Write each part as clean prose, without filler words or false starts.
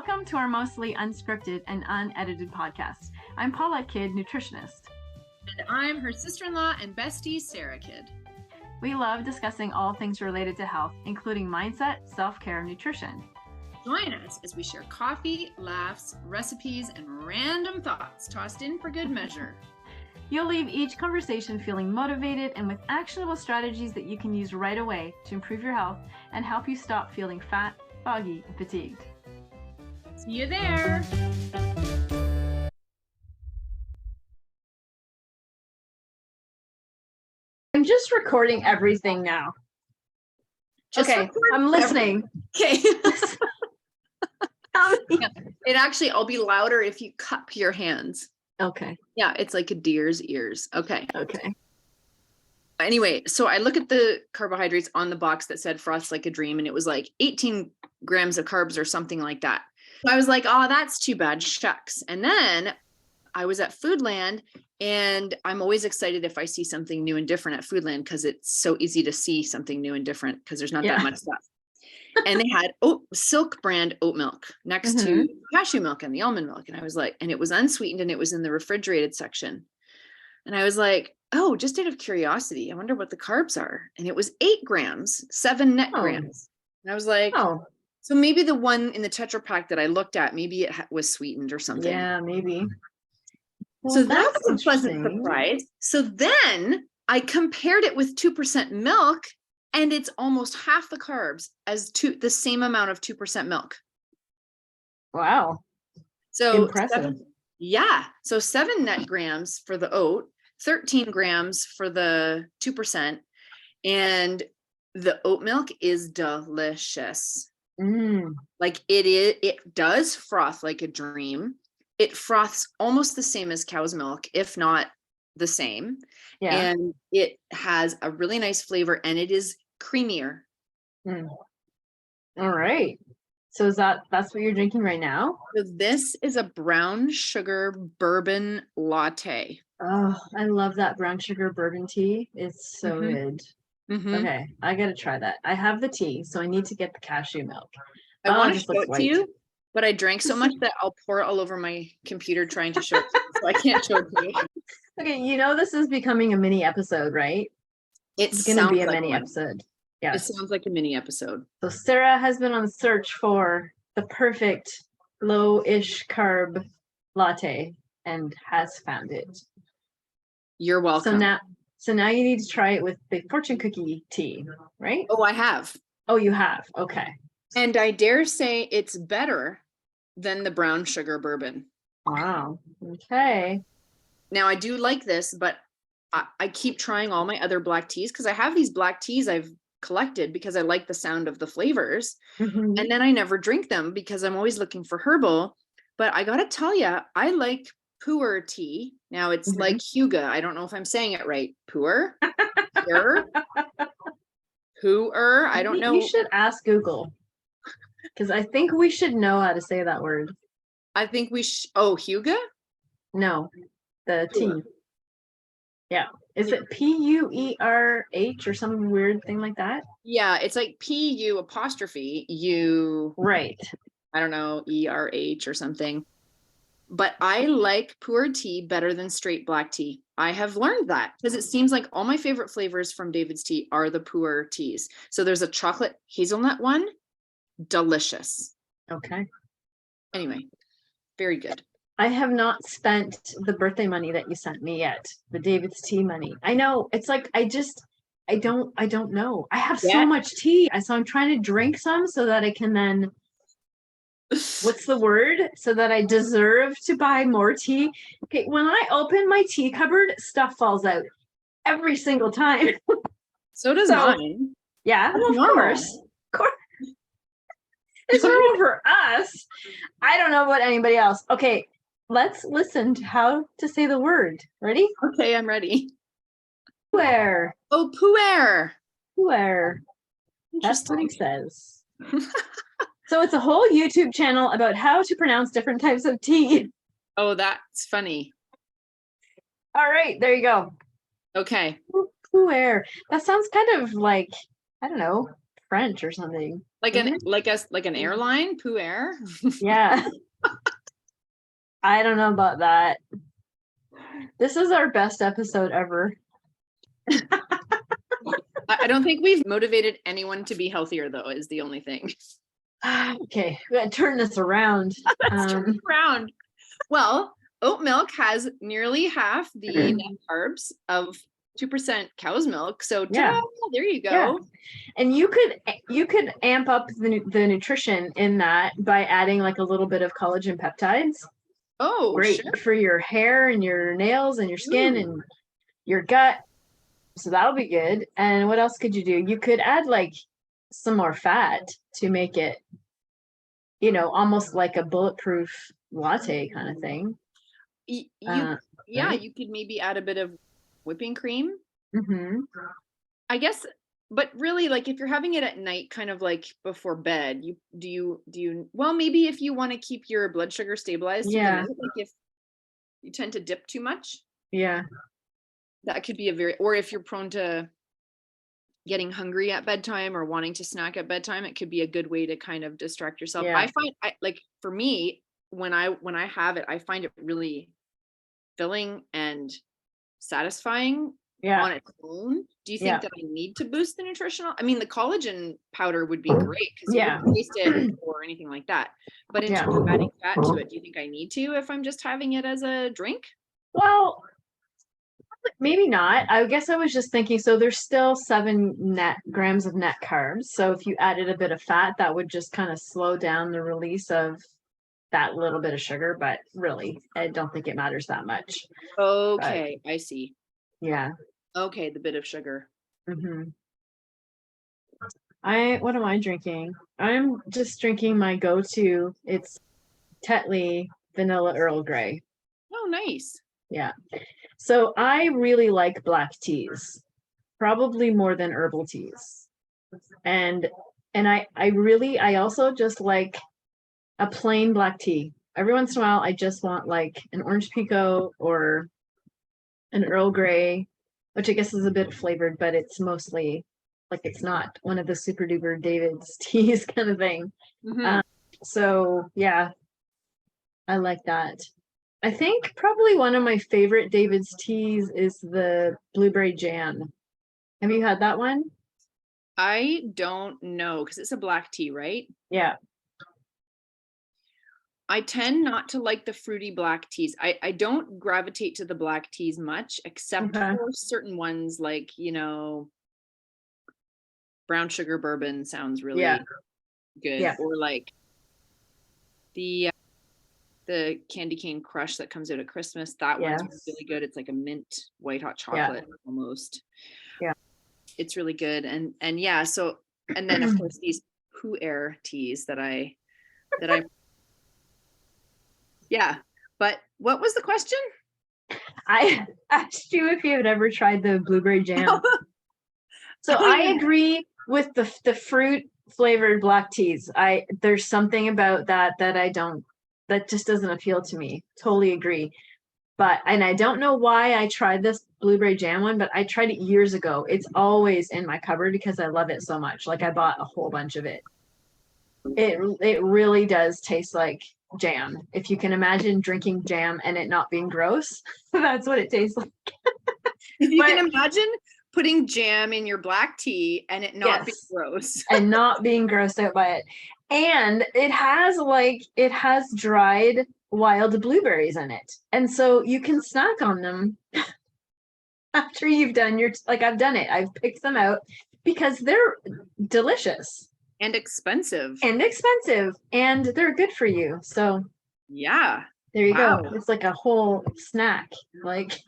Welcome to our mostly unscripted and unedited podcast. I'm Paulette Kid, nutritionist. And I'm her sister-in-law and bestie, Sarah Kid. We love discussing all things related to health, including mindset, self-care, and nutrition. Join us as we share coffee, laughs, recipes, and random thoughts tossed in for good measure. You'll leave each conversation feeling motivated and with actionable strategies that you can use right away to improve your health and help you stop feeling fat, foggy, and fatigued. See you there. I'm just recording everything now. Okay, I'm listening. Okay. It actually, I'll be louder if you cup your hands. Okay. Yeah, it's like a deer's ears. Okay. Okay. Anyway, so I look at the carbohydrates on the box that said froths like a dream, and it was like 18 grams of carbs or something like that. I was like, oh, that's too bad, shucks. And then I was at Foodland, and I'm always excited if I see something new and different at Foodland because it's so easy to see something new and different because there's not that much stuff. And they had Silk brand oat milk next to cashew milk and the almond milk. And I was like, and it was unsweetened and it was in the refrigerated section. And I was like, oh, just out of curiosity, I wonder what the carbs are. And it was 8 grams, 7 net grams. And I was like, oh, so maybe the one in the Tetra Pak that I looked at, maybe it was sweetened or something. Yeah, maybe. Well, so that was a pleasant surprise. So then I compared it with 2% milk, and it's almost half the carbs as the same amount of 2% milk. Wow. So impressive. So 7 net grams for the oat, 13 grams for the 2%, and the oat milk is delicious. Like it does froth like a dream. It froths almost the same as cow's milk, if not the same. Yeah. And it has a really nice flavor, and it is creamier. All right. So that's what you're drinking right now? So this is a brown sugar bourbon latte. Oh, I love that brown sugar bourbon tea. It's so good. Okay, I gotta try that. I have the tea, so I need to get the cashew milk. I want to show it to you, but I drank so much that I'll pour it all over my computer trying to show it to you, so I can't show it to you. Okay, you know this is becoming a mini episode, right? It's going to be a mini episode. Yeah. It sounds like a mini episode. So Sarah has been on the search for the perfect low-ish carb latte and has found it. You're welcome. So now you need to try it with the fortune cookie tea, right? Oh, I have. Oh, you have. Okay. And I dare say it's better than the brown sugar bourbon. Wow. Okay. Now I do like this, but I keep trying all my other black teas because I have these black teas I've collected because I like the sound of the flavors. And then I never drink them because I'm always looking for herbal. But I got to tell you, I like pu'erh tea. Now it's like Huga. I don't know if I'm saying it right. Pu'erh? Pu'erh? I don't know. You should ask Google because I think we should know how to say that word. I think we Huga? No, the tea. Yeah. Is it Puerh or some weird thing like that? Yeah, it's like Pu'. Right. I don't know, ERH or something. But I like pu'erh tea better than straight black tea. I have learned that because it seems like all my favorite flavors from David's Tea are the pu'erh teas. So there's a chocolate hazelnut one. Delicious. Okay. Anyway, very good. I have not spent the birthday money that you sent me yet. The David's Tea money. I know. It's like I don't know. I have so much tea. So I'm trying to drink some so that I can then what's the word? So that I deserve to buy more tea. Okay, when I open my tea cupboard, stuff falls out every single time. So does mine. Yeah, of course. It's normal for us. I don't know about anybody else. Okay, let's listen to how to say the word. Ready? Okay, I'm ready. Pu'erh. Oh, pu'erh. Pu'erh. That's what he says. So it's a whole YouTube channel about how to pronounce different types of tea. Oh, that's funny. All right, there you go. Okay. Pu'erh. That sounds kind of like, I don't know, French or something. Like an airline, pu'erh. Yeah. I don't know about that. This is our best episode ever. I don't think we've motivated anyone to be healthier, though, is the only thing. Okay, we gotta turn this around. Let's turn it around. Well, oat milk has nearly half the net carbs of 2% cow's milk. So Yeah. There you go. Yeah. And you could amp up the nutrition in that by adding like a little bit of collagen peptides. Oh, great sure. for your hair and your nails and your skin and your gut. So that'll be good. And what else could you do? You could add like some more fat to make it, almost like a bulletproof latte kind of thing. Right? You could maybe add a bit of whipping cream. Mm-hmm. I guess, but really, like if you're having it at night, kind of like before bed, well, maybe if you want to keep your blood sugar stabilized, like if you tend to dip too much, that could be or if you're prone to getting hungry at bedtime or wanting to snack at bedtime, it could be a good way to kind of distract yourself. I find like for me, when I have it, I find it really filling and satisfying on its own. Do you think that I need to boost the nutritional? I mean, the collagen powder would be great because you wouldn't taste it or anything like that. But in terms of adding fat to it, do you think I need to if I'm just having it as a drink? Well, maybe not. I guess I was just thinking, so there's still 7 grams of net carbs. So if you added a bit of fat, that would just kind of slow down the release of that little bit of sugar. But really, I don't think it matters that much. Okay, I see. Yeah. Okay, the bit of sugar. Mm-hmm. What am I drinking? I'm just drinking my go-to. It's Tetley Vanilla Earl Grey. Oh, nice. Yeah. So I really like black teas, probably more than herbal teas. And I also just like a plain black tea. Every once in a while, I just want like an orange pico or an Earl Grey, which I guess is a bit flavored, but it's mostly like it's not one of the super duper David's teas kind of thing. Mm-hmm. So yeah, I like that. I think probably one of my favorite David's teas is the blueberry jam. Have you had that one? I don't know because it's a black tea, right? Yeah. I tend not to like the fruity black teas. I don't gravitate to the black teas much, except for certain ones like, brown sugar bourbon sounds really good. Yeah. Or like the candy cane crush that comes out at Christmas. That one's really good. It's like a mint white hot chocolate almost. Yeah. It's really good. And so, and then of course these pu'erh teas that I yeah. But what was the question? I asked you if you had ever tried the blueberry jam. So I agree with the fruit flavored black teas. There's something about that that just doesn't appeal to me. Totally agree. And I don't know why I tried this blueberry jam one, but I tried it years ago. It's always in my cupboard because I love it so much. Like I bought a whole bunch of it. It really does taste like jam. If you can imagine drinking jam and it not being gross, that's what it tastes like. If you can imagine putting jam in your black tea and it not being gross. And not being grossed out by it. And it has dried wild blueberries in it. And so you can snack on them after you've done I've done it. I've picked them out because they're delicious. And expensive. And they're good for you. So yeah. There you go. It's like a whole snack. Like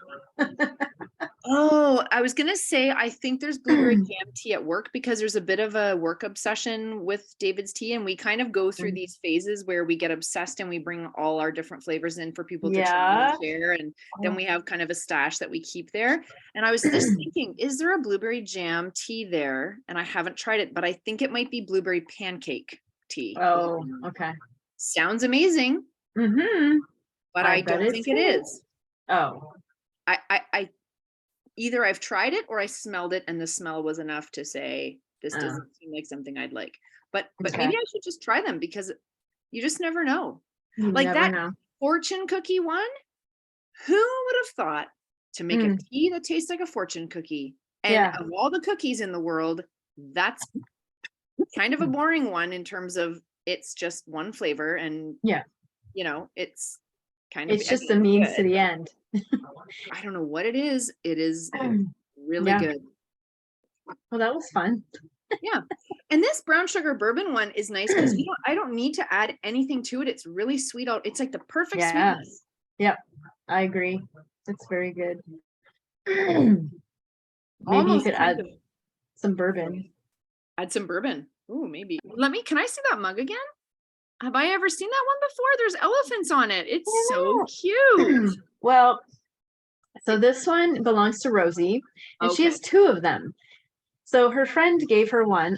oh, I was gonna say I think there's blueberry jam tea at work because there's a bit of a work obsession with David's tea, and we kind of go through these phases where we get obsessed and we bring all our different flavors in for people to try and share, and then we have kind of a stash that we keep there. And I was just thinking, is there a blueberry jam tea there? And I haven't tried it, but I think it might be blueberry pancake tea. Oh, okay. Sounds amazing. Mm-hmm. But I don't think it is. Oh. I either I've tried it or I smelled it and the smell was enough to say, this doesn't seem like something I'd like. But maybe I should just try them because you just never know. You like never that know. fortune cookie one, who would have thought to make a tea that tastes like a fortune cookie? And of all the cookies in the world, that's kind of a boring one in terms of it's just one flavor and you know, it's kind of, it's just the means to the end. I don't know what it is. It is really good. Well, that was fun. Yeah. And this brown sugar bourbon one is nice because I don't need to add anything to it. It's really sweet out. It's like the perfect sweetness. Yep. I agree. It's very good. Maybe you could add some bourbon. Add some bourbon. Ooh, maybe. Can I see that mug again? Have I ever seen that one before? There's elephants on it. It's so cute. Well, so this one belongs to Rosie, and she has 2 of them. So her friend gave her one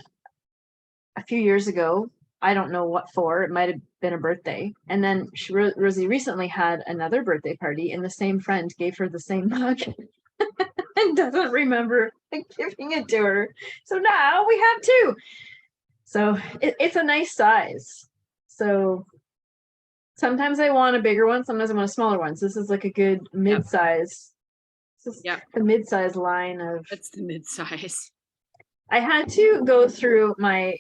a few years ago. I don't know what for. It might have been a birthday. And then Rosie recently had another birthday party, and the same friend gave her the same mug and doesn't remember giving it to her. So now we have 2. So it's a nice size. So sometimes I want a bigger one. Sometimes I want a smaller one. So this is like a good mid-size. The mid-size line of. That's the mid-size. I had to go through my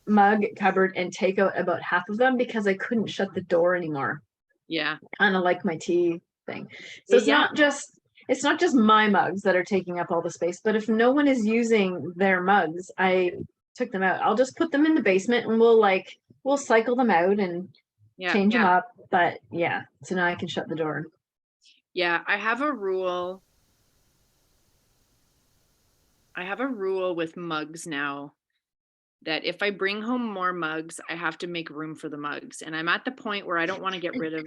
mug cupboard and take out about half of them because I couldn't shut the door anymore. Yeah. Kind of like my tea thing. So it's not just my mugs that are taking up all the space, but if no one is using their mugs, I took them out. I'll just put them in the basement and we'll cycle them out and change them up. But so now I can shut the door. Yeah, I have a rule with mugs now that if I bring home more mugs, I have to make room for the mugs. And I'm at the point where I don't want to get rid of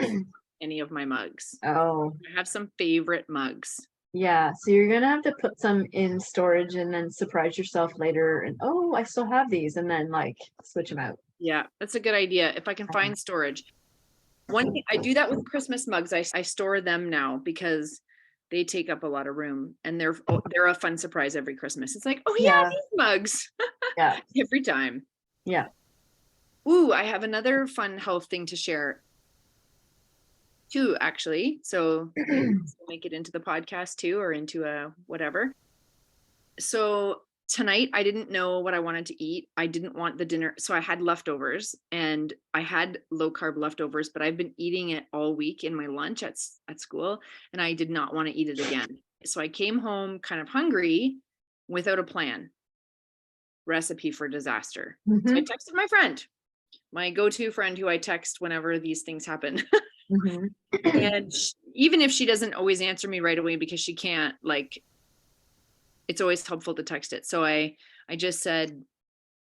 any of my mugs. Oh. I have some favorite mugs. Yeah, so you're going to have to put some in storage and then surprise yourself later. And, I still have these. And then switch them out. Yeah, that's a good idea. If I can find storage. One thing, I do that with Christmas mugs. I store them now because they take up a lot of room and they're a fun surprise every Christmas. It's like, these mugs. Every time. Yeah. Ooh, I have another fun health thing to share. 2 actually. So make it into the podcast too, or into a whatever. So tonight I didn't know what I wanted to eat. I didn't want the dinner. So I had leftovers and I had low carb leftovers, but I've been eating it all week in my lunch at school and I did not want to eat it again. So I came home kind of hungry without a plan. Recipe for disaster. So I texted my friend, my go-to friend who I text whenever these things happen. And even if she doesn't always answer me right away because she can't, it's always helpful to text it. So I just said,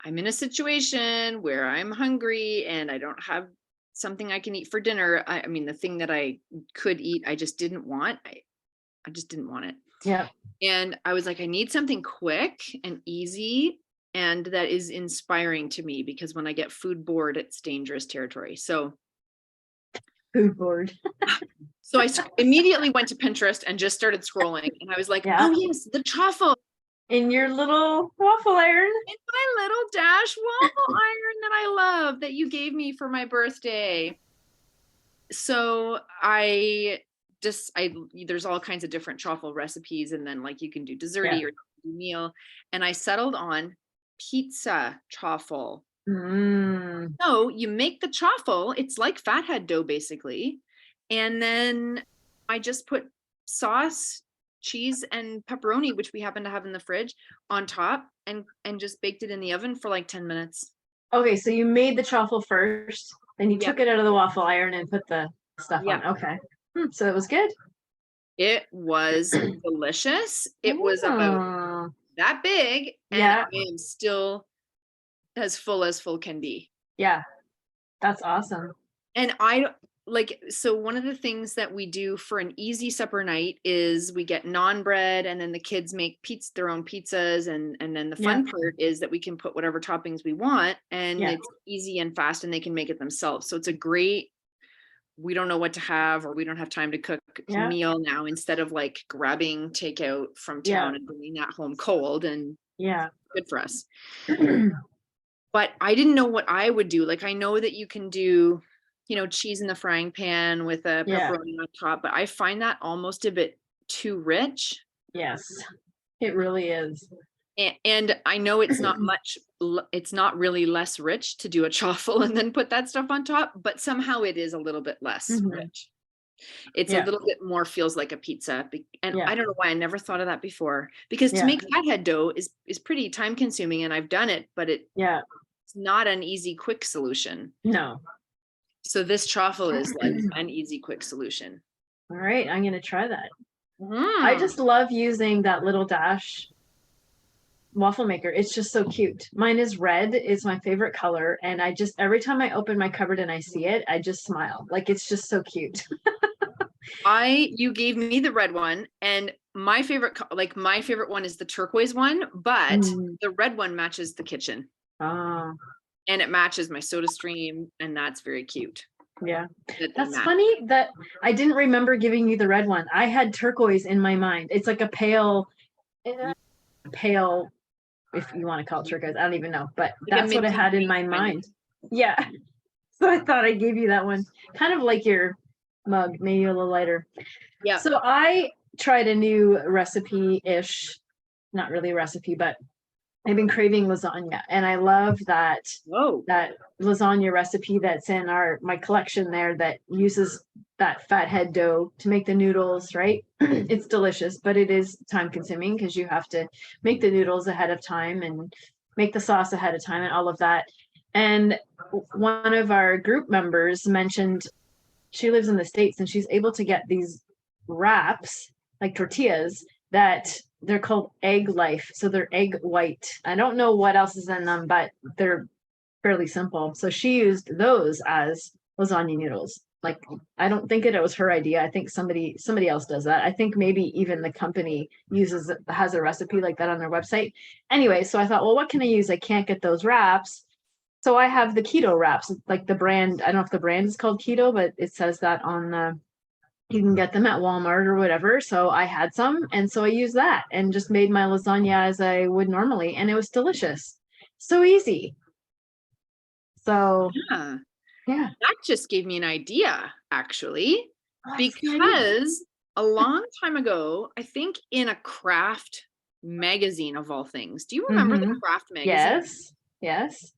I'm in a situation where I'm hungry and I don't have something I can eat for dinner. I mean, the thing that I could eat, I just didn't want. I just didn't want it. Yeah. And I was like, I need something quick and easy and that is inspiring to me because when I get food bored, it's dangerous territory. So food bored. So I immediately went to Pinterest and just started scrolling. And I was like, oh yes, the chaffle. In your little waffle iron. In my little Dash waffle iron that I love that you gave me for my birthday. So there's all kinds of different chaffle recipes. And then you can do desserty or do meal. And I settled on pizza chaffle. So you make the chaffle. It's like fathead dough basically. And then I just put sauce, cheese, and pepperoni, which we happen to have in the fridge, on top and just baked it in the oven for 10 minutes. Okay, so you made the chaffle first, then you took it out of the waffle iron and put the stuff on. Okay. So it was good? It was delicious. It was about that big, and I am still as full can be. Yeah, that's awesome. And so one of the things that we do for an easy supper night is we get naan bread and then the kids make their own pizzas. And then the fun part is that we can put whatever toppings we want and it's easy and fast and they can make it themselves. So it's a great we don't know what to have, or we don't have time to cook a meal now, instead of like grabbing takeout from town and bringing that home cold, and good for us. But I didn't know what I would do. Like, I know that you can do, you know, cheese in the frying pan with a pepperoni on top, but I find that almost a bit too rich. Yes, it really is. And I know it's not it's not really less rich to do a chaffle and then put that stuff on top, but somehow it is a little bit less rich. It's a little bit more, feels like a pizza. And I don't know why I never thought of that before, because to make fathead dough is pretty time consuming, and I've done it, but it's not an easy, quick solution. No. So this chaffle is like an easy, quick solution. All right, I'm going to try that. I just love using that little Dash waffle maker. It's just so cute. Mine is red, is my favorite color, and I just, every time I open my cupboard and I see it, I just smile. Like, it's just so cute. You gave me the red one, and my favorite one is the turquoise one, but the red one matches the kitchen. And it matches my Soda Stream, and that's very cute. Yeah, that's funny that I didn't remember giving you the red one. I had turquoise in my mind. It's like a pale, if you want to call it turquoise, I don't even know, but that's what I had in my mind. Yeah, so I thought I gave you that one, kind of like your mug, maybe a little lighter. Yeah. So I tried a new recipe-ish, not really a recipe, but I've been craving lasagna, and I love that lasagna recipe that's in my collection there that uses that fathead dough to make the noodles, right? It's delicious, but it is time consuming because you have to make the noodles ahead of time and make the sauce ahead of time and all of that. And one of our group members mentioned she lives in the States, and she's able to get these wraps, like tortillas, that they're called Egg Life. So they're egg white. I don't know what else is in them, but they're fairly simple. So she used those as lasagna noodles. Like, I don't think it was her idea. I think somebody else does that. I think maybe even the company has a recipe like that on their website. Anyway, so I thought, well, what can I use? I can't get those wraps. So I have the Keto wraps, like the brand. I don't know if the brand is called Keto, but it says that on the, you can get them at Walmart or whatever. So I had some, and so I used that and just made my lasagna as I would normally, and it was delicious. So easy. So yeah. That just gave me an idea, actually, because a long time ago, I think in a craft magazine of all things. Do you remember the craft magazine? Yes.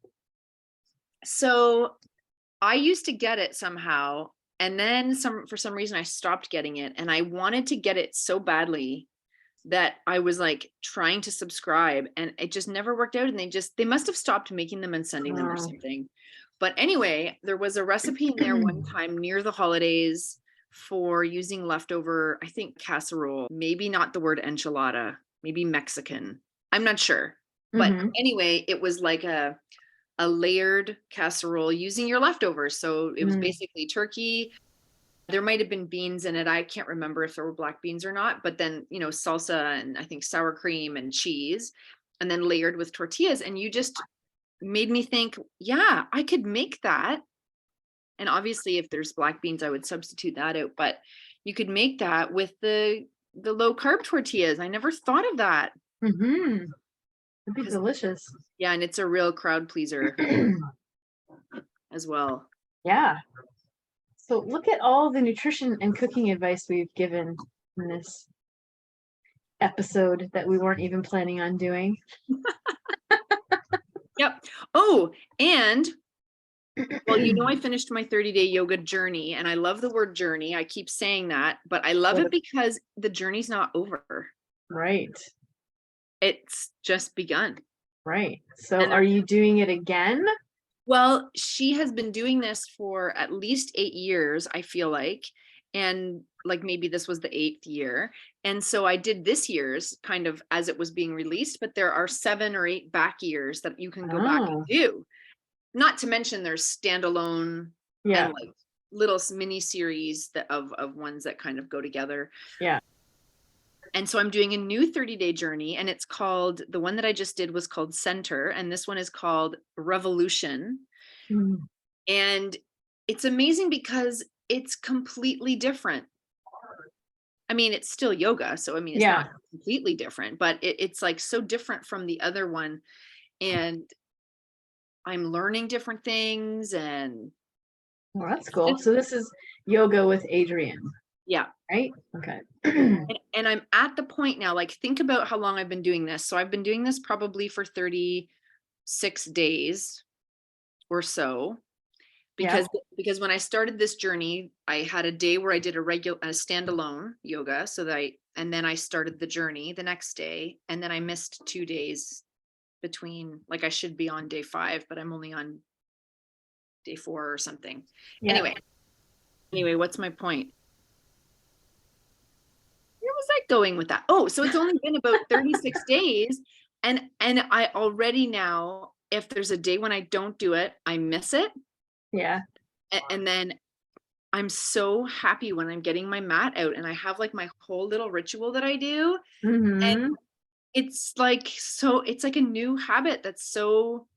So I used to get it somehow. And then for some reason I stopped getting it, and I wanted to get it so badly that I was like trying to subscribe, and it just never worked out. And they must have stopped making them and sending them or something. But anyway, there was a recipe in there one time near the holidays for using leftover, I think, casserole, maybe not the word enchilada, maybe Mexican. I'm not sure. But anyway, it was like a layered casserole using your leftovers. So it was basically turkey. There might have been beans in it. I can't remember if there were black beans or not, but then, you know, salsa and I think sour cream and cheese, and then layered with tortillas. And you just made me think, yeah, I could make that. And obviously if there's black beans, I would substitute that out, but you could make that with the low carb tortillas. I never thought of that. It'd be delicious. Yeah, and it's a real crowd pleaser as well. Yeah. So look at all the nutrition and cooking advice we've given in this episode that we weren't even planning on doing. Yep. Oh, and well, you know, I finished my 30-day yoga journey, and I love the word journey. I keep saying that, but I love it because the journey's not over. Right. It's just begun. Right. So are you doing it again? Well, she has been doing this for at least 8 years, I feel like. And like maybe this was the 8th year. And so I did this year's kind of as it was being released, but there are 7 or 8 back years that you can go back and do. Not to mention there's standalone and like little mini series of ones that kind of go together. Yeah. And so I'm doing a new 30-day journey, and it's called, the one that I just did was called Center, and this one is called Revolution. And it's amazing because it's completely different. I mean, it's still yoga, so I mean, it's not completely different, but it's like so different from the other one, and I'm learning different things, and Well, that's cool. So this is yoga with Adrian, yeah, right? Okay. and I'm at the point now, like, think about how long I've been doing this. So I've been doing this probably for 36 days or so. Because when I started this journey, I had a day where I did a standalone yoga, and then I started the journey the next day, and then I missed 2 days between, like I should be on day 5, but I'm only on day 4 or something. Yeah. Anyway, what's my point? Where was I going with that? Oh, so it's only been about 36 days, and I already now, if there's a day when I don't do it, I miss it. Yeah. And then I'm so happy when I'm getting my mat out and I have like my whole little ritual that I do. Mm-hmm. And it's like a new habit that's so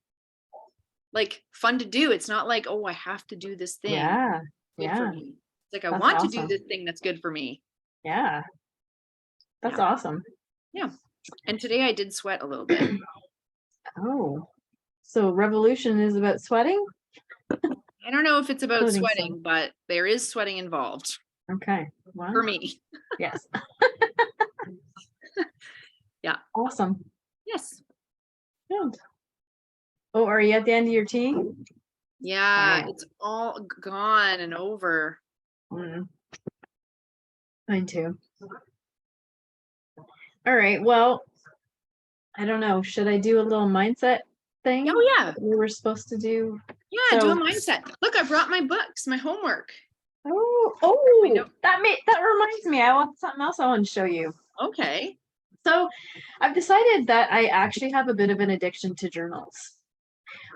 like fun to do. It's not like, oh, I have to do this thing. Yeah. Good for me. It's like, I That's want awesome. to do this thing that's good for me. Yeah. That's awesome. Yeah. And today I did sweat a little bit. Oh, so revolution is about sweating? I don't know if it's about sweating, but there is sweating involved. Okay. Wow. For me. Yes. Yeah. Awesome. Yes. Good. Oh, are you at the end of your tea? Yeah, it's all gone and over. Mine too. All right. Well, I don't know. Should I do a little mindset thing? Oh, yeah. We were supposed to do. Yeah, do a mindset. Look, I brought my books, my homework. Oh, that reminds me. I want something else I want to show you. Okay. So I've decided that I actually have a bit of an addiction to journals.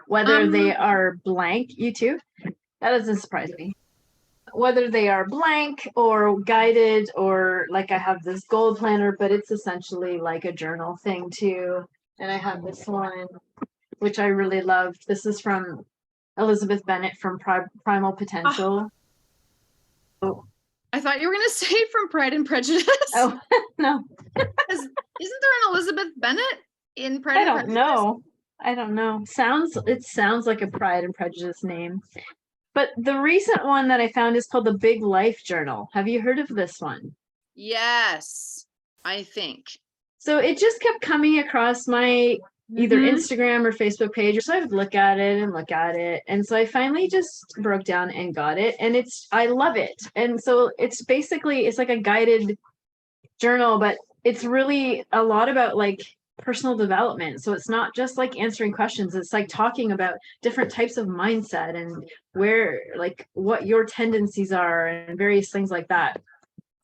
Whether they are blank, you too? That doesn't surprise me. Whether they are blank or guided, or like I have this gold planner, but it's essentially like a journal thing too. And I have this one, which I really loved. This is from Elizabeth Bennett from Primal Potential. Oh. I thought you were going to say from Pride and Prejudice. Oh, no. Isn't there an Elizabeth Bennett in Pride and Prejudice? I don't know. It sounds like a Pride and Prejudice name. But the recent one that I found is called the Big Life Journal. Have you heard of this one? Yes, I think. So it just kept coming across my either Instagram or Facebook page. So I would look at it. And so I finally just broke down and got it. And I love it. And so it's like a guided journal, but it's really a lot about like personal development. So it's not just like answering questions. It's like talking about different types of mindset and where, like, what your tendencies are and various things like that.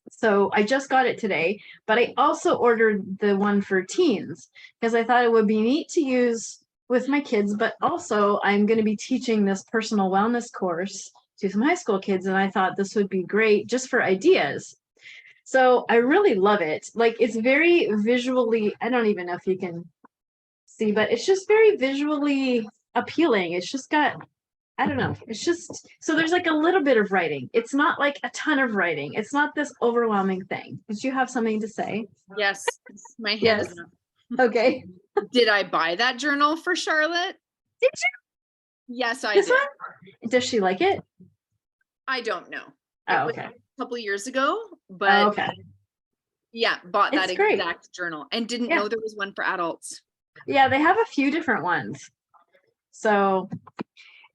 So I just got it today, but I also ordered the one for teens because I thought it would be neat to use with my kids, but also I'm going to be teaching this personal wellness course to some high school kids. And I thought this would be great just for ideas. So I really love it. Like, it's very visually, I don't even know if you can see, but it's just very visually appealing. It's just got, I don't know. It's just, so there's like a little bit of writing. It's not like a ton of writing. It's not this overwhelming thing. Did you have something to say? Yes. My hand is up. Okay. Did I buy that journal for Charlotte? Did you? Yes, I did. One? Does she like it? I don't know. Oh, okay. A couple of years ago, but okay. Yeah, bought that great. Exact journal and didn't know there was one for adults. Yeah, they have a few different ones. So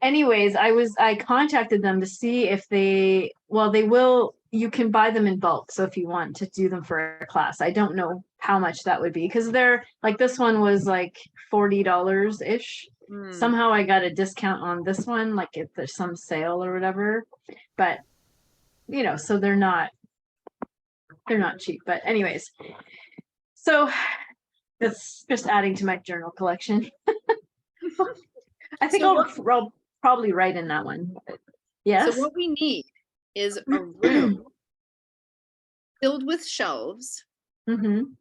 anyways, I contacted them to see if you can buy them in bulk. So if you want to do them for a class, I don't know how much that would be because they're like, this one was like $40 ish. Somehow I got a discount on this one, like if there's some sale or whatever, but so they're not cheap, but anyways, so that's just adding to my journal collection. I think I'll probably write in that one. Yes. So what we need is a room filled with shelves, and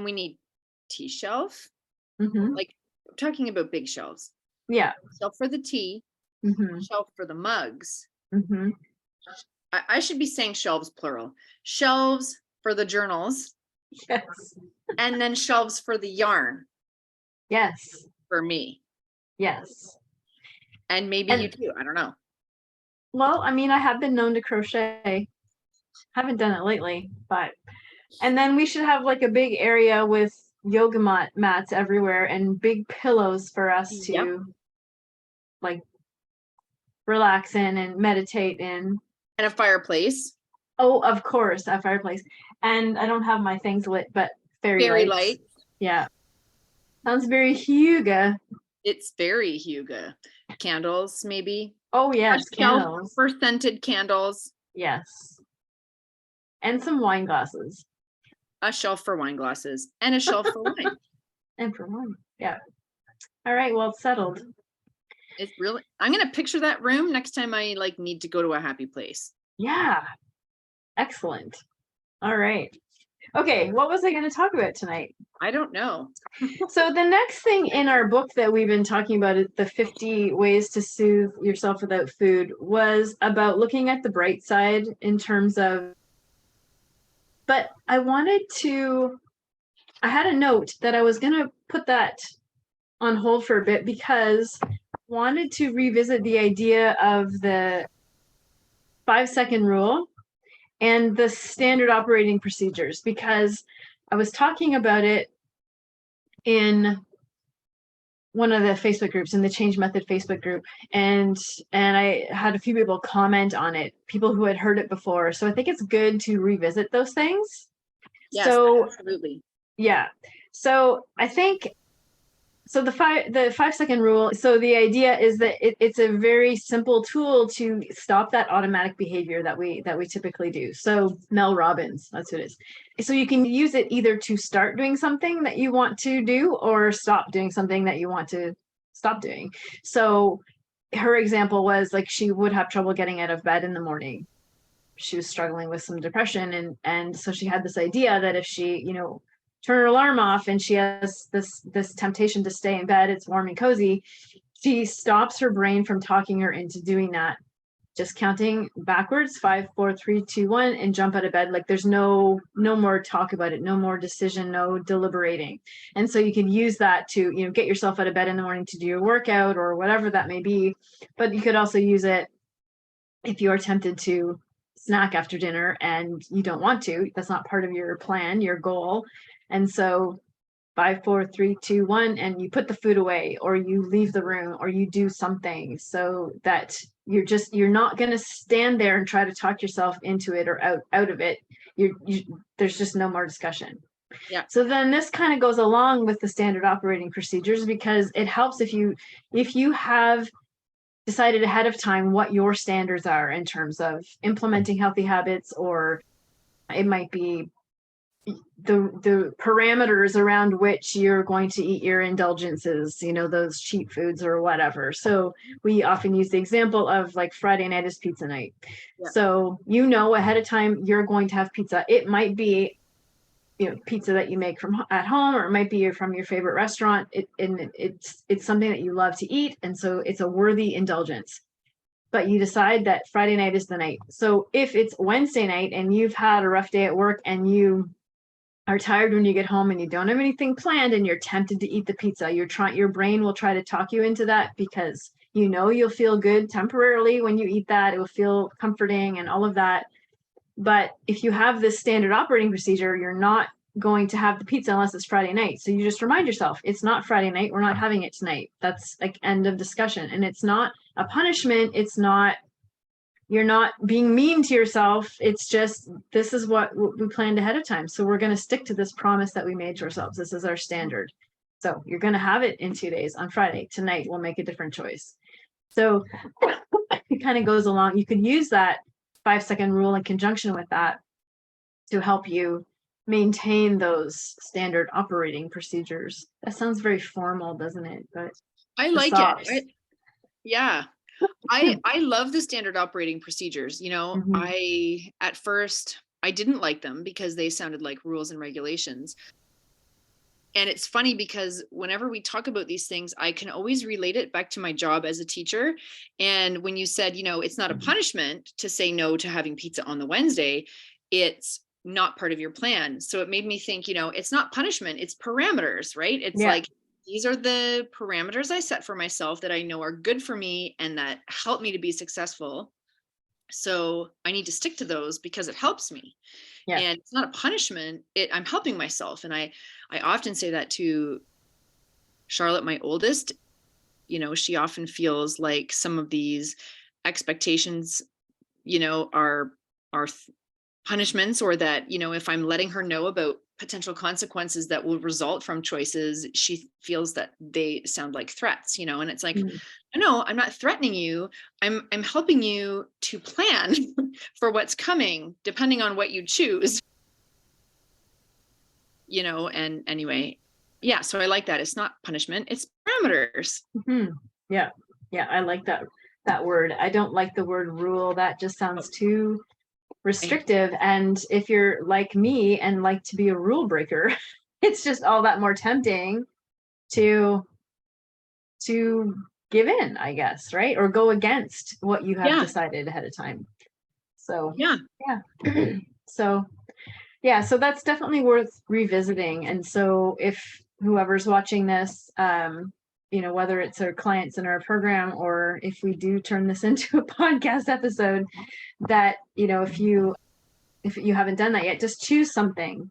we need tea shelf. Like, I'm talking about big shelves. Yeah. Shelf for the tea. Shelf for the mugs. I should be saying shelves plural. Shelves for the journals. Yes. And then shelves for the yarn. Yes. For me. Yes. And maybe you too. I don't know. Well, I mean, I have been known to crochet. Haven't done it lately, but and then we should have like a big area with yoga mats everywhere and big pillows for us to like relax in and meditate in. And a fireplace. Oh, of course, a fireplace. And I don't have my things lit, but fairy lights. Yeah. Sounds very hygge. It's very hygge. Candles, maybe. Oh, yes, candles. For scented candles. Yes. And some wine glasses. A shelf for wine glasses. And a shelf for wine. And for wine. Yeah. All right, well, it's settled. It's really, I'm going to picture that room next time I like need to go to a happy place. Yeah. Excellent. All right. Okay, what was I going to talk about tonight? I don't know. So the next thing in our book that we've been talking about, the 50 ways to soothe yourself without food, was about looking at the bright side in terms of, but I had a note that I was going to put that on hold for a bit because I wanted to revisit the idea of the 5-second rule and the standard operating procedures, because I was talking about it in one of the Facebook groups, in the Change Method Facebook group, and I had a few people comment on it, people who had heard it before. So I think it's good to revisit those things. Yes, so, absolutely. Yeah. So I think, so the 5-second rule. So the idea is that it's a very simple tool to stop that automatic behavior that we typically do. So Mel Robbins, that's what it is. So you can use it either to start doing something that you want to do or stop doing something that you want to stop doing. So her example was like she would have trouble getting out of bed in the morning. She was struggling with some depression, and so she had this idea that if she, turn her alarm off and she has this temptation to stay in bed, it's warm and cozy, she stops her brain from talking her into doing that, just counting backwards, 5, 4, 3, 2, 1, and jump out of bed. Like there's no more talk about it, no more decision, no deliberating. And so you can use that to get yourself out of bed in the morning to do your workout or whatever that may be. But you could also use it if you are tempted to snack after dinner and you don't want to, that's not part of your plan, your goal. And so 5, 4, 3, 2, 1, and you put the food away, or you leave the room, or you do something so that you're not going to stand there and try to talk yourself into it or out of it. There's just no more discussion. Yeah. So then this kind of goes along with the standard operating procedures, because it helps if you have decided ahead of time what your standards are in terms of implementing healthy habits, or it might be the parameters around which you're going to eat your indulgences, those cheap foods or whatever. So we often use the example of like Friday night is pizza night. Yeah. So ahead of time you're going to have pizza. It might be pizza that you make from at home, or it might be from your favorite restaurant. It's something that you love to eat, and so it's a worthy indulgence. But you decide that Friday night is the night. So if it's Wednesday night and you've had a rough day at work and you are tired when you get home and you don't have anything planned and you're tempted to eat the pizza, your brain will try to talk you into that, because you'll feel good temporarily when you eat that. It will feel comforting and all of that. But if you have this standard operating procedure, you're not going to have the pizza unless it's Friday night. So you just remind yourself, it's not Friday night. We're not having it tonight. That's like end of discussion. And it's not a punishment. You're not being mean to yourself. It's just, this is what we planned ahead of time. So we're going to stick to this promise that we made to ourselves. This is our standard. So you're going to have it in 2 days. On Friday, tonight, we'll make a different choice. So it kind of goes along. You could use that 5-second rule in conjunction with that to help you maintain those standard operating procedures. That sounds very formal, doesn't it? But I like it. Yeah. I love the standard operating procedures. Mm-hmm. At first I didn't like them because they sounded like rules and regulations. And it's funny because whenever we talk about these things, I can always relate it back to my job as a teacher. And when you said, it's not a punishment to say no to having pizza on the Wednesday, it's not part of your plan. So it made me think, it's not punishment, it's parameters, right? It's like, these are the parameters I set for myself that I know are good for me and that help me to be successful. So I need to stick to those because it helps me. And it's not a punishment. I'm helping myself. And I often say that to Charlotte, my oldest. She often feels like some of these expectations, are punishments, or that, if I'm letting her know about potential consequences that will result from choices, she feels that they sound like threats, and it's like, no, I'm not threatening you. I'm helping you to plan for what's coming, depending on what you choose. And anyway, yeah, so I like that. It's not punishment, it's parameters. Yeah. I like that word. I don't like the word rule. That just sounds too restrictive. And if you're like me and like to be a rule breaker, it's just all that more tempting to give in, I guess, right? Or go against what you have decided ahead of time. So so that's definitely worth revisiting. And so if whoever's watching this, whether it's our clients in our program, or if we do turn this into a podcast episode, that, if you haven't done that yet, just choose something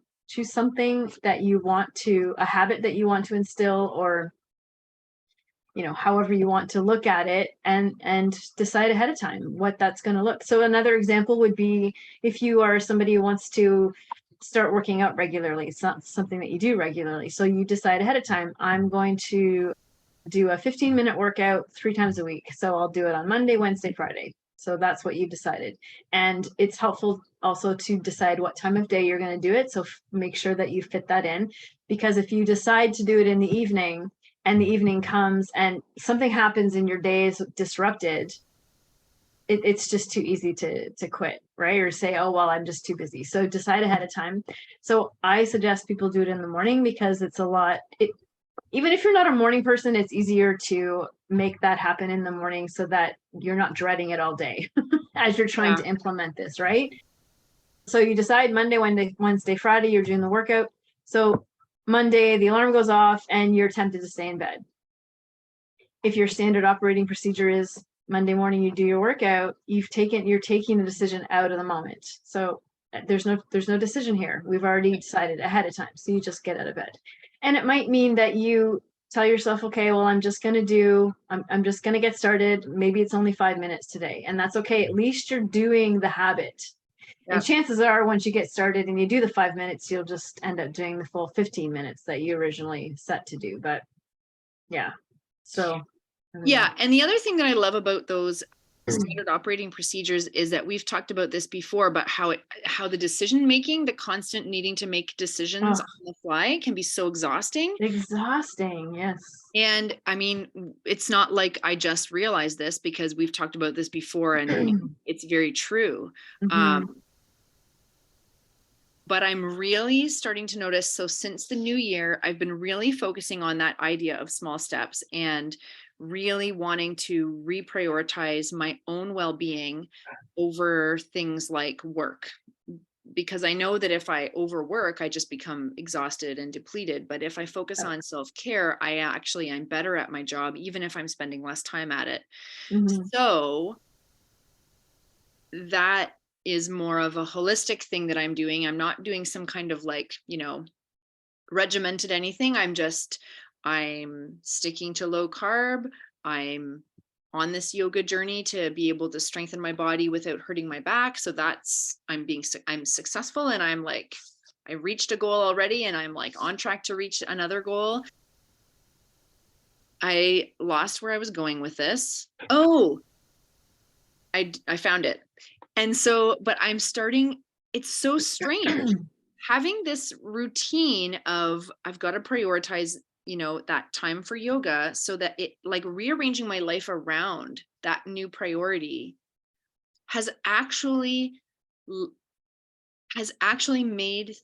that you want to, a habit that you want to instill, or however you want to look at it, and decide ahead of time what that's going to look. So another example would be if you are somebody who wants to start working out regularly. It's not something that you do regularly. So you decide ahead of time, I'm going to do a 15-minute workout 3 times a week. So I'll do it on Monday, Wednesday, Friday. So that's what you've decided. And it's helpful also to decide what time of day you're going to do it. So make sure that you fit that in, because if you decide to do it in the evening and the evening comes and something happens and your day is disrupted, it's just too easy to quit, right? Or say, oh, well, I'm just too busy. So decide ahead of time. So I suggest people do it in the morning, because it's a lot. Even if you're not a morning person, it's easier to make that happen in the morning so that you're not dreading it all day as you're trying to implement this, right? So you decide Monday, Wednesday, Friday, you're doing the workout. So Monday, the alarm goes off and you're tempted to stay in bed. If your standard operating procedure is Monday morning, you do your workout, you're taking the decision out of the moment. So there's no decision here. We've already decided ahead of time. So you just get out of bed. And it might mean that you tell yourself, okay, well, I'm just going to get started. Maybe it's only 5 minutes today. And that's okay. At least you're doing the habit. Yeah. And chances are, once you get started and you do the 5 minutes, you'll just end up doing the full 15 minutes that you originally set to do. But yeah. So. Yeah. And the other thing that I love about those standard operating procedures is that we've talked about this before, but how the decision making, the constant needing to make decisions on the fly, can be so exhausting. Yes. And I mean, it's not like I just realized this, because we've talked about this before, and it's very true. But I'm really starting to notice, so since the new year, I've been really focusing on that idea of small steps and really wanting to reprioritize my own well-being over things like work. Because I know that if I overwork, I just become exhausted and depleted. But if I focus on self-care, I'm better at my job, even if I'm spending less time at it. So that is more of a holistic thing that I'm doing. I'm not doing some kind of regimented anything. I'm sticking to low carb. I'm on this yoga journey to be able to strengthen my body without hurting my back. So I'm successful, and I'm like, I reached a goal already, and I'm like on track to reach another goal. I lost where I was going with this. Oh, I found it. And so, but it's so strange having this routine of, I've got to prioritize, that time for yoga, so that it, like, rearranging my life around that new priority has actually made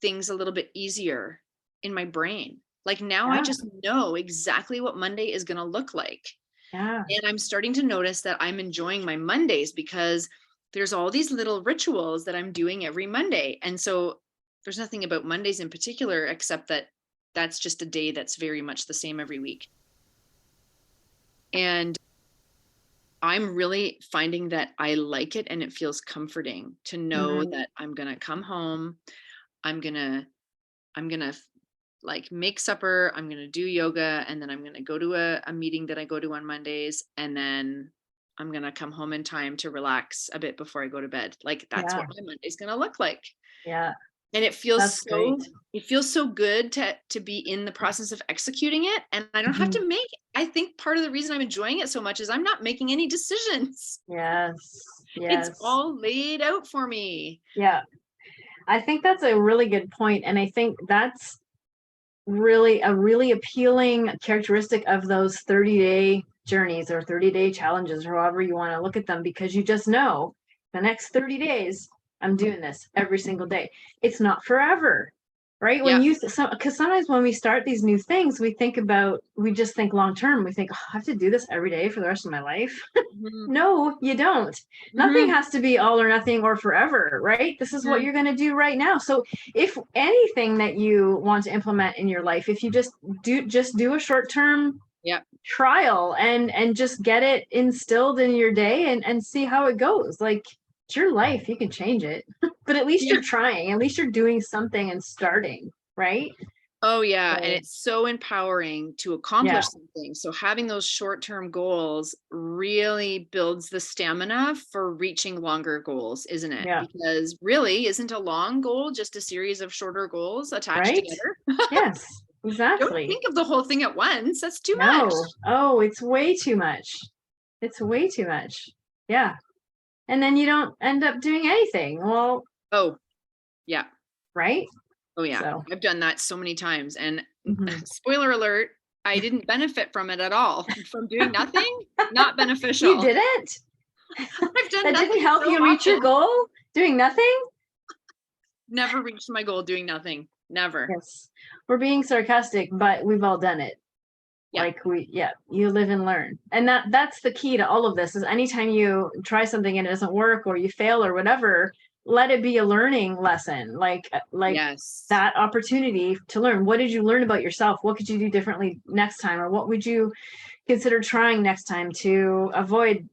things a little bit easier in my brain. Like now I just know exactly what Monday is going to look like. Yeah. And I'm starting to notice that I'm enjoying my Mondays because there's all these little rituals that I'm doing every Monday. And so there's nothing about Mondays in particular, except that that's just a day that's very much the same every week. And I'm really finding that I like it, and it feels comforting to know that I'm going to come home. I'm going to like make supper. I'm going to do yoga, and then I'm going to go to a meeting that I go to on Mondays. And then I'm going to come home in time to relax a bit before I go to bed. Like that's what my Monday's going to look like. Yeah. And it feels great. It feels so good to be in the process of executing it. And I don't have to I think part of the reason I'm enjoying it so much is I'm not making any decisions. Yes. It's all laid out for me. Yeah. I think that's a really good point. And I think that's really a really appealing characteristic of those 30-day journeys or 30-day challenges, or however you want to look at them, because you just know the next 30 days, I'm doing this every single day. It's not forever, right? When because sometimes when we start these new things, we just think long term. We think, oh, I have to do this every day for the rest of my life. No, you don't. Nothing has to be all or nothing or forever, right? This is what you're going to do right now. So if anything that you want to implement in your life, if you just do a short-term trial and just get it instilled in your day and see how it goes. Like, it's your life, you can change it. But at least you're trying, at least you're doing something and starting, right? Oh yeah. And it's so empowering to accomplish something. So having those short-term goals really builds the stamina for reaching longer goals, isn't it? Because really, isn't a long goal just a series of shorter goals attached together? Yes, exactly. Don't think of the whole thing at once. That's too much. Oh, it's way too much. It's way too much. Yeah. And then you don't end up doing anything. Well, right? Oh yeah. So. I've done that so many times. And spoiler alert, I didn't benefit from it at all. From doing nothing, not beneficial. You didn't? I've done that didn't help you reach your goal? Doing nothing? Never reached my goal doing nothing. Never. Yes. We're being sarcastic, but we've all done it. Like you live and learn. And that's the key to all of this, is anytime you try something and it doesn't work or you fail or whatever, let it be a learning lesson. Like that opportunity to learn. What did you learn about yourself? What could you do differently next time? Or what would you consider trying next time to avoid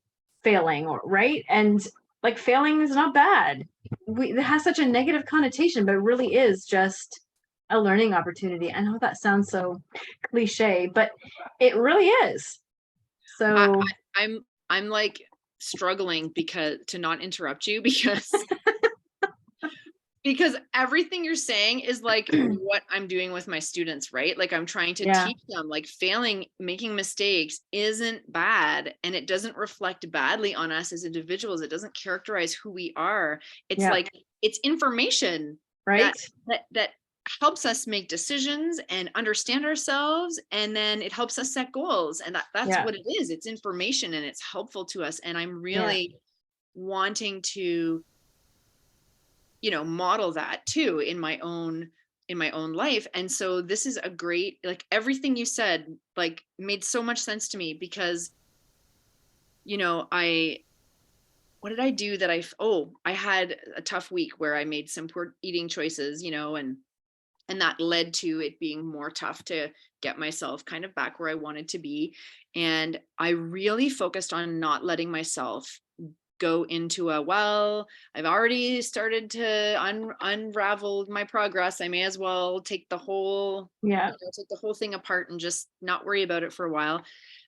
failing, or right? And like, failing is not bad. It has such a negative connotation, but it really is just a learning opportunity. I know that sounds so cliche, but it really is. So I'm like struggling to not interrupt you, because everything you're saying is like what I'm doing with my students, right? Like I'm trying to teach them, like, failing, making mistakes isn't bad, and it doesn't reflect badly on us as individuals. It doesn't characterize who we are. It's like, it's information, right? That helps us make decisions and understand ourselves, and then it helps us set goals. And that's what it is. It's information, and it's helpful to us. And I'm really wanting to, model that too in my own life. And so this is a great, like, everything you said, like, made so much sense to me, because what did I do that I had a tough week where I made some poor eating choices, and that led to it being more tough to get myself kind of back where I wanted to be. And I really focused on not letting myself go into I've already started to unravel my progress. I may as well take the whole, take the whole thing apart and just not worry about it for a while.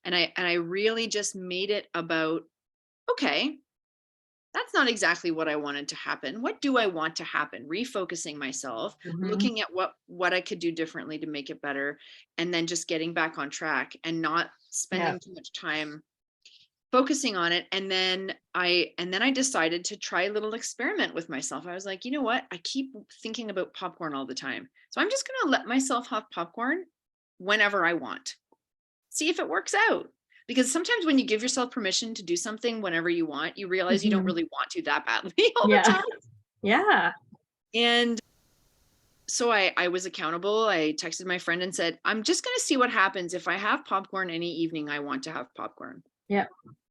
And I really just made it about, okay, that's not exactly what I wanted to happen. What do I want to happen? Refocusing myself, looking at what I could do differently to make it better, and then just getting back on track and not spending too much time focusing on it. And then I decided to try a little experiment with myself. I was like, you know what? I keep thinking about popcorn all the time. So I'm just going to let myself have popcorn whenever I want. See if it works out. Because sometimes when you give yourself permission to do something whenever you want, you realize you don't really want to that badly all the time. Yeah. And so I was accountable. I texted my friend and said, I'm just going to see what happens if I have popcorn any evening I want to have popcorn. Yeah.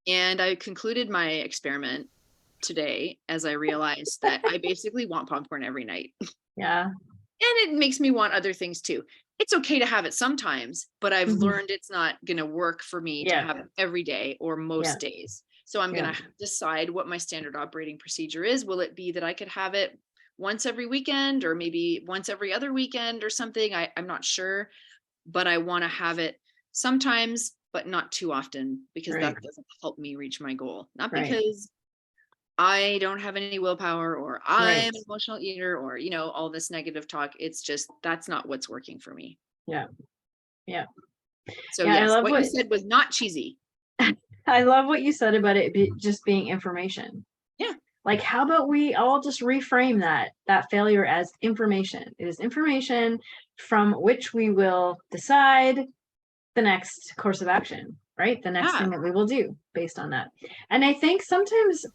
And I concluded my experiment today as I realized that I basically want popcorn every night. Yeah. And it makes me want other things too. It's okay to have it sometimes, but I've Mhm. learned it's not going to work for me to Yeah. have it every day or most days. So I'm going to decide what my standard operating procedure is. Will it be that I could have it once every weekend or maybe once every other weekend or something? I'm not sure, but I want to have it sometimes, but not too often, because that doesn't help me reach my goal. Not because I don't have any willpower or I'm an emotional eater or, you know, all this negative talk. It's just, that's not what's working for me. Yeah. Yeah. So Yeah, yes, what you said was not cheesy. I love what you said about it just being information. Yeah. Like, how about we all just reframe that failure as information? It is information from which we will decide the next course of action, right? The next thing that we will do based on that. And I think sometimes,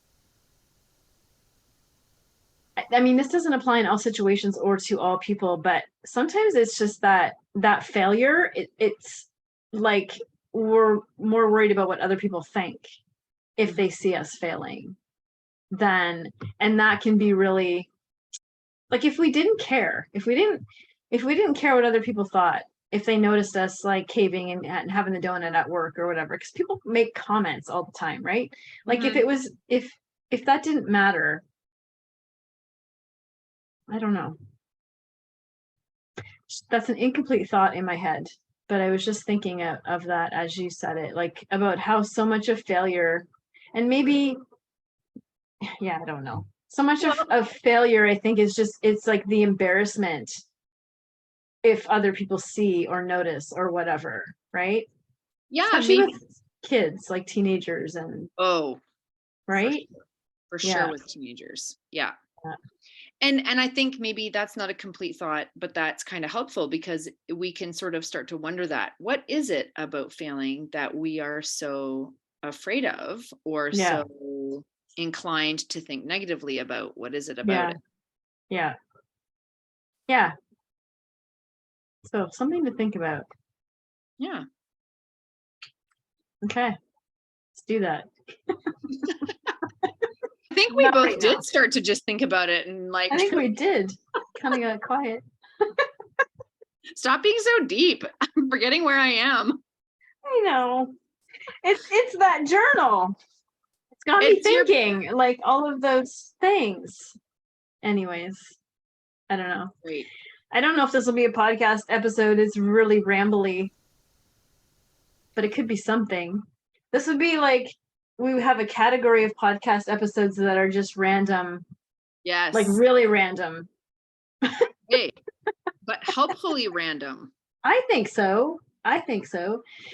I mean, this doesn't apply in all situations or to all people, but sometimes it's just that failure, it's like we're more worried about what other people think if they see us failing and that can be really, like, if we didn't care what other people thought, if they noticed us like caving and having the donut at work or whatever, because people make comments all the time, right? Like if it was, if that didn't matter, I don't know. That's an incomplete thought in my head, but I was just thinking of that as you said it, like about how so much of failure, and maybe, yeah, I don't know. So much of failure, I think, is just, it's like the embarrassment if other people see or notice or whatever, right? Yeah, especially maybe with kids, like teenagers and right? For sure with teenagers. Yeah. And I think maybe that's not a complete thought, but that's kind of helpful because we can sort of start to wonder that what is it about failing that we are so afraid of or so inclined to think negatively about? What is it about it? Yeah. Yeah. So something to think about. Yeah. Okay. Let's do that. I think we both did start to just think about it and like. I think we did. Kind of got quiet. Stop being so deep. I'm forgetting where I am. I know. It's that journal. It's got me thinking like all of those things. Anyways, I don't know. Great. I don't know if this will be a podcast episode. It's really rambly, but it could be something. This would be like, we have a category of podcast episodes that are just random. Yes. Like really random. Hey, but helpfully random. I think so.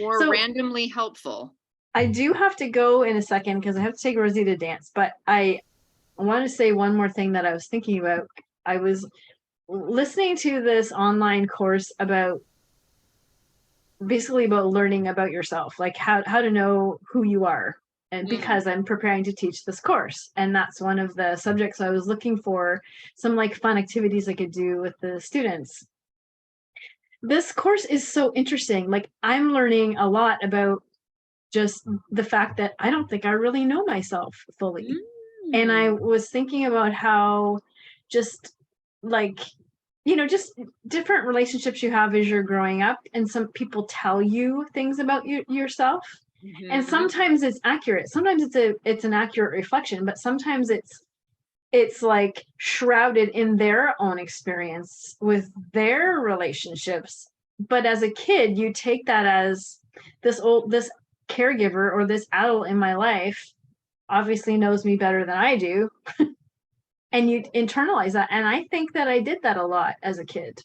Or randomly helpful. I do have to go in a second because I have to take Rosie to dance, but I want to say one more thing that I was thinking about. I was listening to this online course about learning about yourself, like how to know who you are. And because I'm preparing to teach this course, and that's one of the subjects I was looking for, some like fun activities I could do with the students. This course is so interesting. Like I'm learning a lot about just the fact that I don't think I really know myself fully. And I was thinking about how just like, just different relationships you have as you're growing up, and some people tell you things about yourself. And sometimes it's accurate. Sometimes it's an accurate reflection, but sometimes it's like shrouded in their own experience with their relationships. But as a kid, you take that as this caregiver or this adult in my life obviously knows me better than I do. And you internalize that. And I think that I did that a lot as a kid.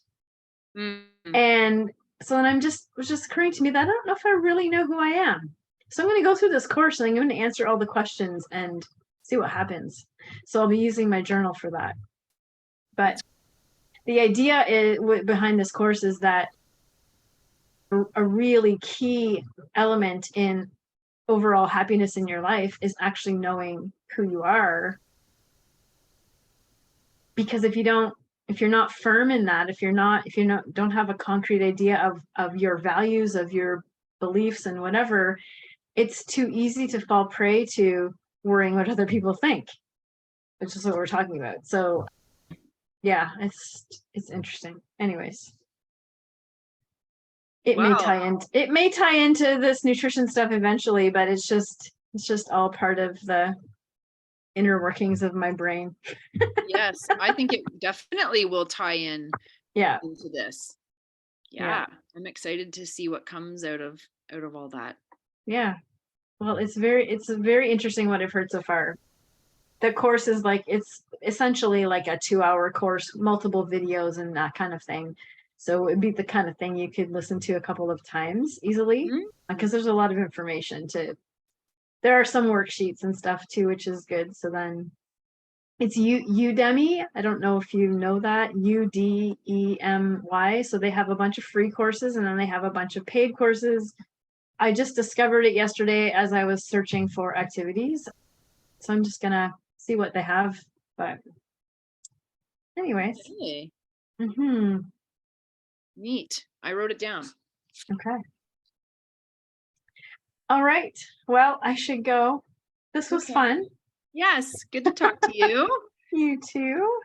And so then it was just occurring to me that I don't know if I really know who I am. So I'm going to go through this course and I'm going to answer all the questions and see what happens. So I'll be using my journal for that. But the idea behind this course is that a really key element in overall happiness in your life is actually knowing who you are. Because if you don't if you're not firm in that, if you're not don't have a concrete idea of your values, of your beliefs and whatever, it's too easy to fall prey to worrying what other people think, which is what we're talking about. So yeah, it's interesting. Anyways, it may tie into this nutrition stuff eventually, but it's just all part of the inner workings of my brain. Yes, I think it definitely will tie in into this. Yeah, I'm excited to see what comes out of all that. Yeah. Well, it's very interesting what I've heard so far. The course is like, it's essentially like a 2-hour course, multiple videos and that kind of thing. So it'd be the kind of thing you could listen to a couple of times easily, because there's a lot of information there are some worksheets and stuff too, which is good. So then it's Udemy. I don't know if you know that, Udemy. So they have a bunch of free courses and then they have a bunch of paid courses. I just discovered it yesterday as I was searching for activities. So I'm just gonna see what they have. But anyways. Okay. Neat. I wrote it down. Okay. All right. Well, I should go. This was fun. Yes. Good to talk to you. You too.